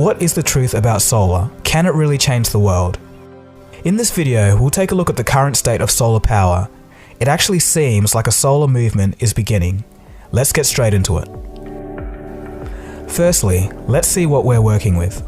what is the truth about solar? Can it really change the world? In this video, we'll take a look at the current state of solar power. It actually seems like a solar movement is beginning. Let's get straight into it. Firstly, let's see what we're working with.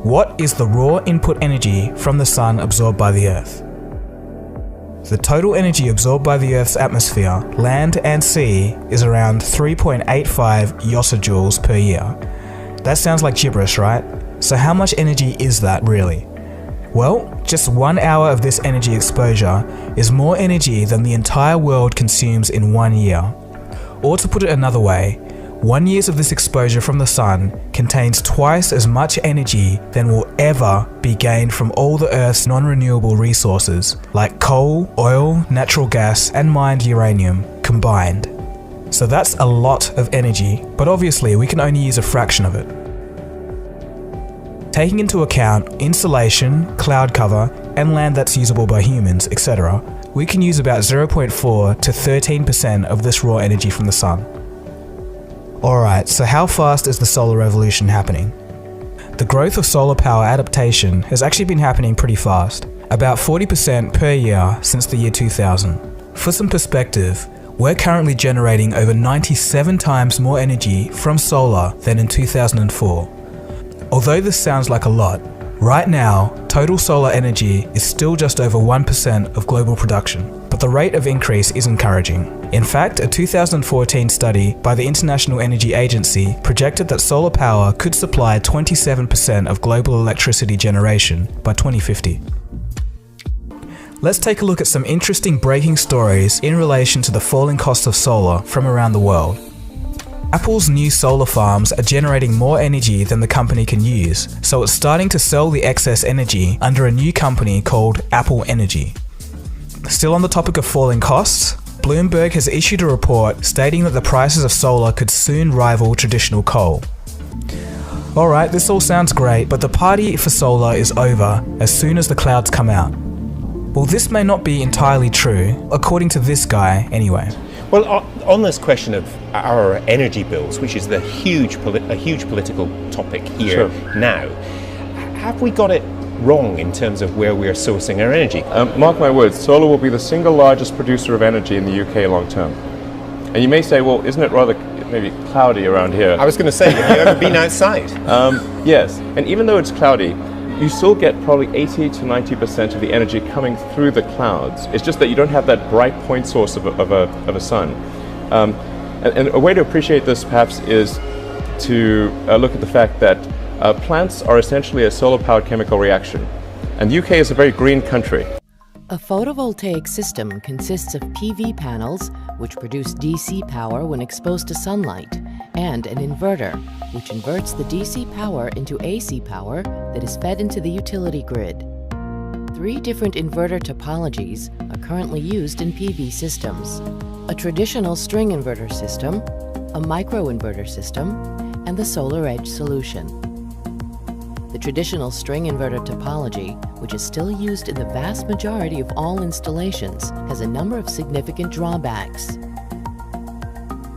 What is the raw input energy from the sun absorbed by the Earth? The total energy absorbed by the Earth's atmosphere, land and sea is around 3.85 yosajoules per year. That sounds like gibberish, right? So how much energy is that really? Well, just 1 hour of this energy exposure is more energy than the entire world consumes in 1 year. Or to put it another way, 1 year of this exposure from the sun contains twice as much energy than will ever be gained from all the Earth's non-renewable resources, like coal, oil, natural gas, and mined uranium combined. So that's a lot of energy, but obviously we can only use a fraction of it. Taking into account insolation, cloud cover, and land that's usable by humans, etc., we can use about 0.4 to 13% of this raw energy from the sun. Alright, so how fast is the solar revolution happening? The growth of solar power adaptation has actually been happening pretty fast, about 40% per year since the year 2000. For some perspective, we're currently generating over 97 times more energy from solar than in 2004. Although this sounds like a lot, right now, total solar energy is still just over 1% of global production, but the rate of increase is encouraging. In fact, a 2014 study by the International Energy Agency projected that solar power could supply 27% of global electricity generation by 2050. Let's take a look at some interesting breaking stories in relation to the falling cost of solar from around the world. Apple's new solar farms are generating more energy than the company can use, so it's starting to sell the excess energy under a new company called Apple Energy. Still on the topic of falling costs, Bloomberg has issued a report stating that the prices of solar could soon rival traditional coal. Alright, this all sounds great, but the party for solar is over as soon as the clouds come out. Well, this may not be entirely true, according to this guy anyway. Well, on this question of our energy bills, which is a huge political topic here now, have we got it wrong in terms of where we're sourcing our energy? Mark my words, solar will be the single largest producer of energy in the UK long term. And you may say, well, isn't it rather maybe cloudy around here? I was going to say, have you ever been outside? Yes, and even though it's cloudy, you still get probably 80 to 90% of the energy coming through the clouds. It's just that you don't have that bright point source of a sun. And a way to appreciate this perhaps is to look at the fact that plants are essentially a solar-powered chemical reaction. And the UK is a very green country. A photovoltaic system consists of PV panels, which produce DC power when exposed to sunlight, and an inverter, which inverts the DC power into AC power that is fed into the utility grid. 3 different inverter topologies are currently used in PV systems: a traditional string inverter system, a microinverter system, and the solar edge solution. The traditional string inverter topology, which is still used in the vast majority of all installations, has a number of significant drawbacks.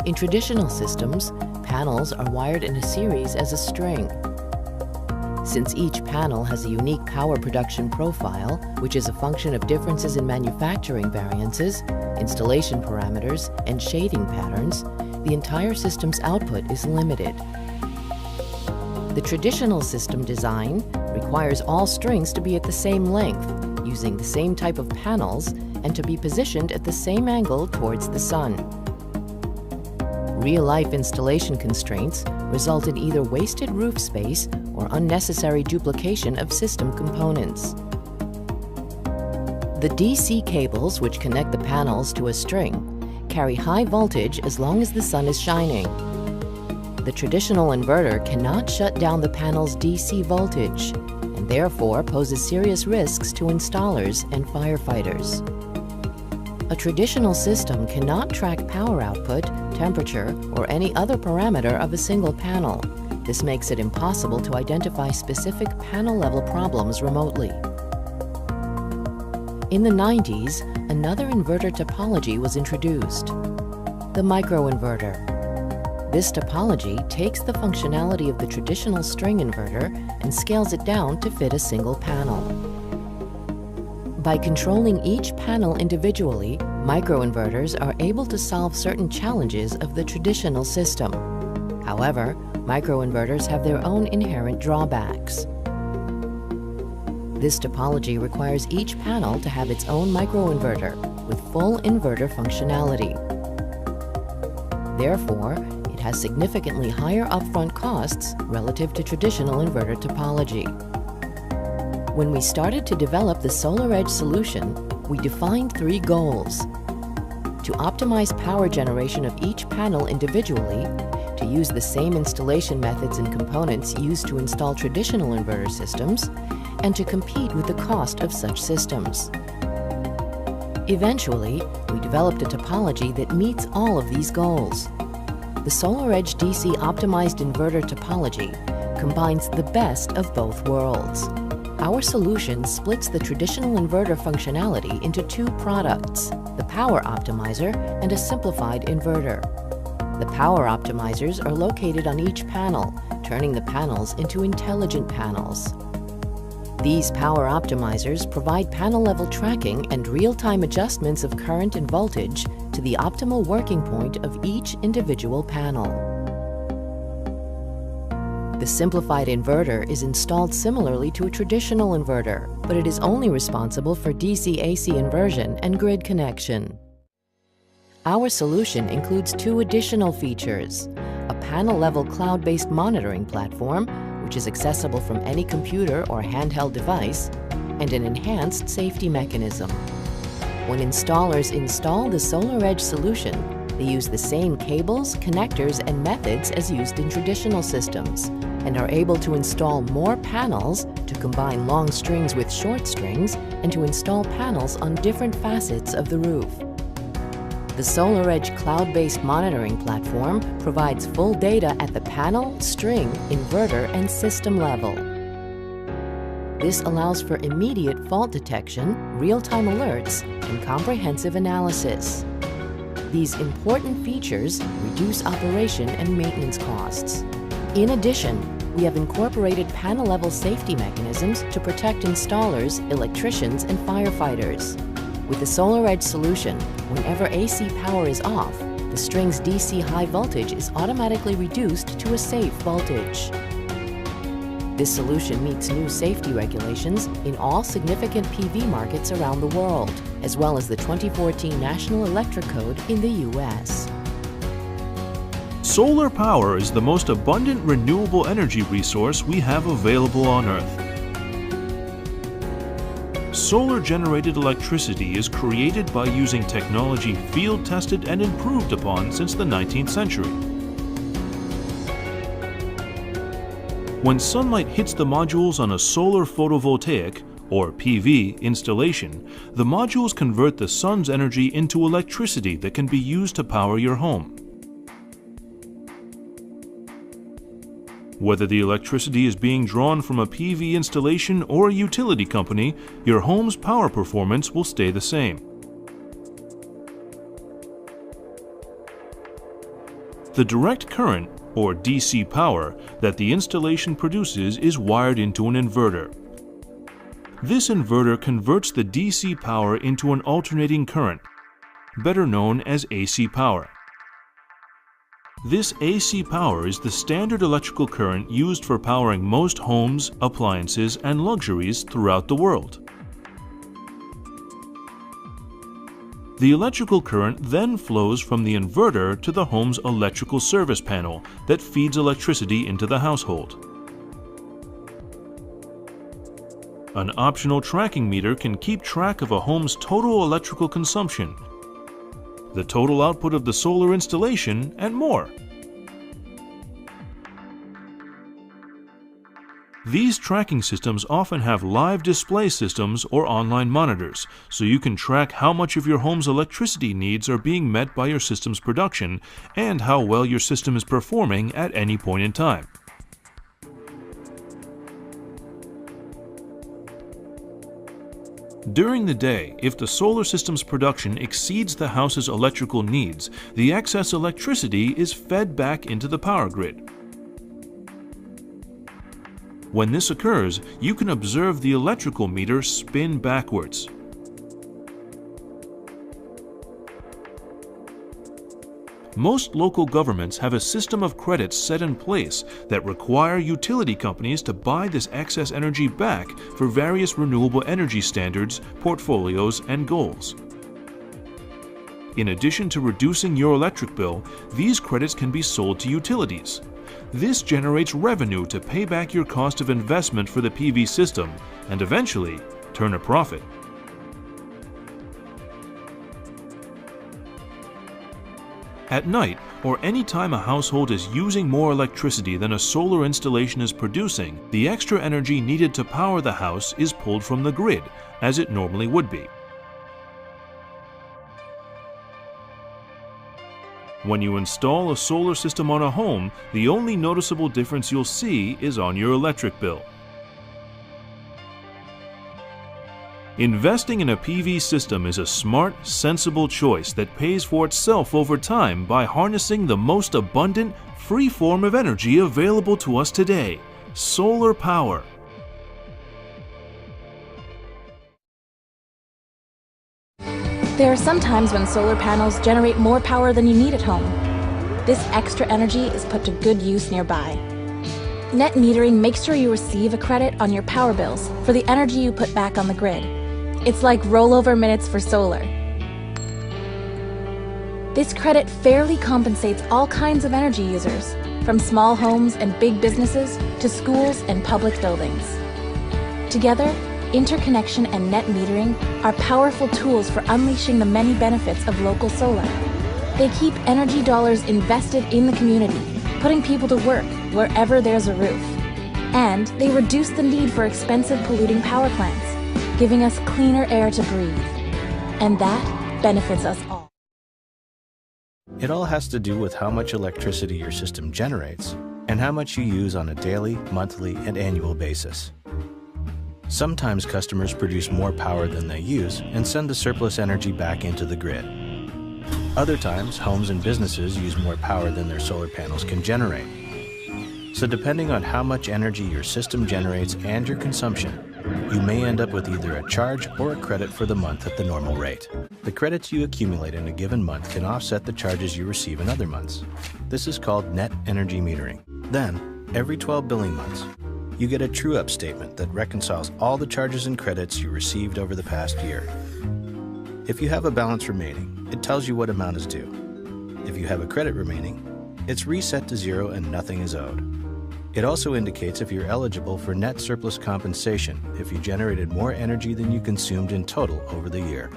In traditional systems, panels are wired in a series as a string. Since each panel has a unique power production profile, which is a function of differences in manufacturing variances, installation parameters, and shading patterns, the entire system's output is limited. The traditional system design requires all strings to be at the same length, using the same type of panels, and to be positioned at the same angle towards the sun. Real-life installation constraints result in either wasted roof space or unnecessary duplication of system components. The DC cables which connect the panels to a string carry high voltage as long as the sun is shining. The traditional inverter cannot shut down the panel's DC voltage, and therefore poses serious risks to installers and firefighters. A traditional system cannot track power output, temperature, or any other parameter of a single panel. This makes it impossible to identify specific panel-level problems remotely. In the 90s, another inverter topology was introduced, the microinverter. This topology takes the functionality of the traditional string inverter and scales it down to fit a single panel. By controlling each panel individually, microinverters are able to solve certain challenges of the traditional system. However, microinverters have their own inherent drawbacks. This topology requires each panel to have its own microinverter with full inverter functionality. Therefore, it has significantly higher upfront costs relative to traditional inverter topology. When we started to develop the SolarEdge solution, we defined 3 goals: to optimize power generation of each panel individually, to use the same installation methods and components used to install traditional inverter systems, and to compete with the cost of such systems. Eventually, we developed a topology that meets all of these goals. The SolarEdge DC optimized inverter topology combines the best of both worlds. Our solution splits the traditional inverter functionality into 2 products, the Power Optimizer and a simplified inverter. The Power Optimizers are located on each panel, turning the panels into intelligent panels. These Power Optimizers provide panel-level tracking and real-time adjustments of current and voltage to the optimal working point of each individual panel. The simplified inverter is installed similarly to a traditional inverter, but it is only responsible for DC-AC inversion and grid connection. Our solution includes 2 additional features: a panel-level cloud-based monitoring platform, which is accessible from any computer or handheld device, and an enhanced safety mechanism. When installers install the SolarEdge solution, they use the same cables, connectors, and methods as used in traditional systems, and are able to install more panels, to combine long strings with short strings, and to install panels on different facets of the roof. The SolarEdge cloud-based monitoring platform provides full data at the panel, string, inverter, and system level. This allows for immediate fault detection, real-time alerts, and comprehensive analysis. These important features reduce operation and maintenance costs. In addition, we have incorporated panel-level safety mechanisms to protect installers, electricians, and firefighters. With the SolarEdge solution, whenever AC power is off, the string's DC high voltage is automatically reduced to a safe voltage. This solution meets new safety regulations in all significant PV markets around the world, as well as the 2014 National Electric Code in the US. Solar power is the most abundant renewable energy resource we have available on Earth. Solar-generated electricity is created by using technology field-tested and improved upon since the 19th century. When sunlight hits the modules on a solar photovoltaic, or PV, installation, the modules convert the sun's energy into electricity that can be used to power your home. Whether the electricity is being drawn from a PV installation or a utility company, your home's power performance will stay the same. The direct current, or DC power, that the installation produces is wired into an inverter. This inverter converts the DC power into an alternating current, better known as AC power. This AC power is the standard electrical current used for powering most homes, appliances, and luxuries throughout the world. The electrical current then flows from the inverter to the home's electrical service panel that feeds electricity into the household. An optional tracking meter can keep track of a home's total electrical consumption, the total output of the solar installation, and more. These tracking systems often have live display systems or online monitors, so you can track how much of your home's electricity needs are being met by your system's production and how well your system is performing at any point in time. During the day, if the solar system's production exceeds the house's electrical needs, the excess electricity is fed back into the power grid. When this occurs, you can observe the electrical meter spin backwards. Most local governments have a system of credits set in place that require utility companies to buy this excess energy back for various renewable energy standards, portfolios, and goals. In addition to reducing your electric bill, these credits can be sold to utilities. This generates revenue to pay back your cost of investment for the PV system and eventually turn a profit. At night, or any time a household is using more electricity than a solar installation is producing, the extra energy needed to power the house is pulled from the grid, as it normally would be. When you install a solar system on a home, the only noticeable difference you'll see is on your electric bill. Investing in a PV system is a smart, sensible choice that pays for itself over time by harnessing the most abundant, free form of energy available to us today: solar power. There are some times when solar panels generate more power than you need at home. This extra energy is put to good use nearby. Net metering makes sure you receive a credit on your power bills for the energy you put back on the grid. It's like rollover minutes for solar. This credit fairly compensates all kinds of energy users, from small homes and big businesses to schools and public buildings. Together, interconnection and net metering are powerful tools for unleashing the many benefits of local solar. They keep energy dollars invested in the community, putting people to work wherever there's a roof. And they reduce the need for expensive polluting power plants, giving us cleaner air to breathe. And that benefits us all. It all has to do with how much electricity your system generates and how much you use on a daily, monthly, and annual basis. Sometimes customers produce more power than they use and send the surplus energy back into the grid. Other times, homes and businesses use more power than their solar panels can generate. So depending on how much energy your system generates and your consumption, you may end up with either a charge or a credit for the month at the normal rate. The credits you accumulate in a given month can offset the charges you receive in other months. This is called net energy metering. Then, every 12 billing months, you get a true-up statement that reconciles all the charges and credits you received over the past year. If you have a balance remaining, it tells you what amount is due. If you have a credit remaining, it's reset to zero and nothing is owed. It also indicates if you're eligible for net surplus compensation if you generated more energy than you consumed in total over the year.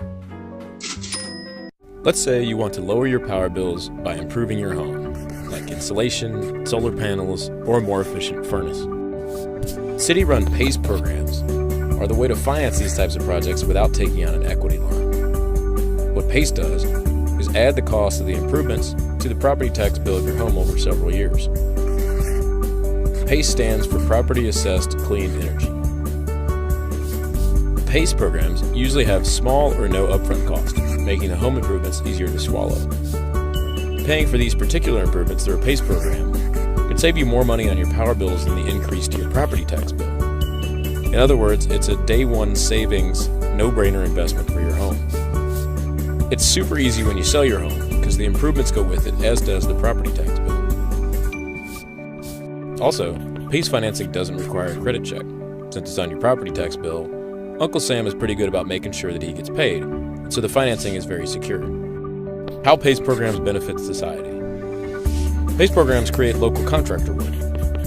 Let's say you want to lower your power bills by improving your home, like insulation, solar panels, or a more efficient furnace. City-run PACE programs are the way to finance these types of projects without taking out an equity loan. What PACE does is add the cost of the improvements to the property tax bill of your home over several years. PACE stands for Property Assessed Clean Energy. PACE programs usually have small or no upfront cost, making the home improvements easier to swallow. Paying for these particular improvements through a PACE program can save you more money on your power bills than the increase to your property tax bill. In other words, it's a day one savings, no-brainer investment for your home. It's super easy when you sell your home because the improvements go with it, as does the property tax bill. Also, PACE financing doesn't require a credit check. Since it's on your property tax bill, Uncle Sam is pretty good about making sure that he gets paid, so the financing is very secure. How PACE programs benefit society. PACE programs create local contractor work.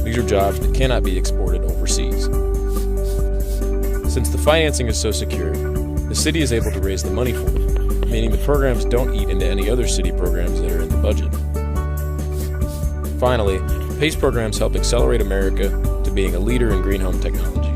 These are jobs that cannot be exported overseas. Since the financing is so secure, the city is able to raise the money for it, meaning the programs don't eat into any other city programs that are in the budget. Finally, PACE programs help accelerate America to being a leader in green home technology.